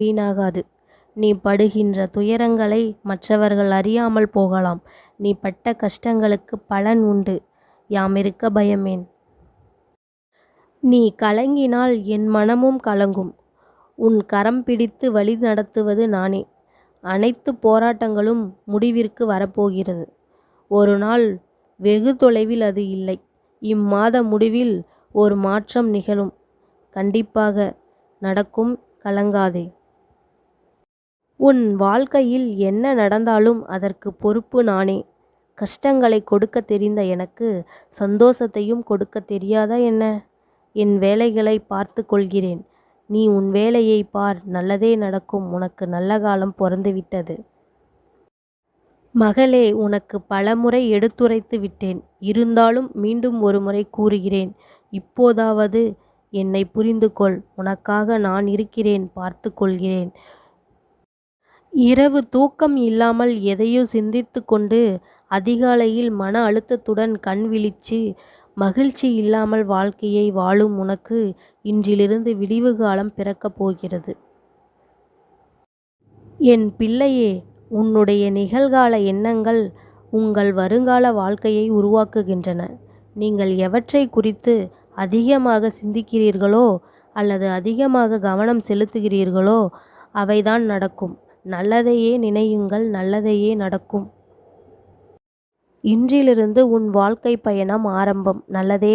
வீணாகாது. நீ படுகின்ற துயரங்களை மற்றவர்கள் அறியாமல் போகலாம். நீ பட்ட கஷ்டங்களுக்குப் பலன் உண்டு. யாமிருக்க பயமேன்? நீ கலங்கினால் என் மனமும் கலங்கும். உன் கரம் பிடித்து வழி நடத்துவது நானே. அனைத்து போராட்டங்களும் முடிவிற்கு வரப்போகிறது. ஒரு நாள் வெகு தொலைவில் அது இல்லை. இம்மாத முடிவில் ஒரு மாற்றம் நிகழும். கண்டிப்பாக நடக்கும். கலங்காதே. உன் வாழ்க்கையில் என்ன நடந்தாலும் அதற்கு பொறுப்பு நானே. கஷ்டங்களை கொடுக்க தெரிந்த எனக்கு சந்தோஷத்தையும் கொடுக்க தெரியாதா என்ன? என் வேலைகளை பார்த்து கொள்கிறேன். நீ உன் வேலையை பார். நல்லதே நடக்கும். உனக்கு நல்ல காலம் பிறந்துவிட்டது. மகளே, உனக்கு பலமுறை எடுத்துரைத்து விட்டேன். இருந்தாலும் மீண்டும் ஒரு முறை கூறுகிறேன். இப்போதாவது என்னை புரிந்து கொள். உனக்காக நான் இருக்கிறேன். பார்த்து கொள்கிறேன். இரவு தூக்கம் இல்லாமல் எதையோ சிந்தித்து கொண்டு அதிகாலையில் மன அழுத்தத்துடன் கண் விழிச்சு மகிழ்ச்சி இல்லாமல் வாழ்க்கையை வாழும் உனக்கு இன்றிலிருந்து விடிவு காலம் பிறக்கப் போகிறது. என் பிள்ளையே, உன்னுடைய நிகழ்கால எண்ணங்கள் உங்கள் வருங்கால வாழ்க்கையை உருவாக்குகின்றன. நீங்கள் எவற்றை குறித்து அதிகமாக சிந்திக்கிறீர்களோ அல்லது அதிகமாக கவனம் செலுத்துகிறீர்களோ அவைதான் நடக்கும். நல்லதையே நினையுங்கள். நல்லதையே நடக்கும். இன்றிலிருந்து உன் வாழ்க்கை பயணம் ஆரம்பம். நல்லதே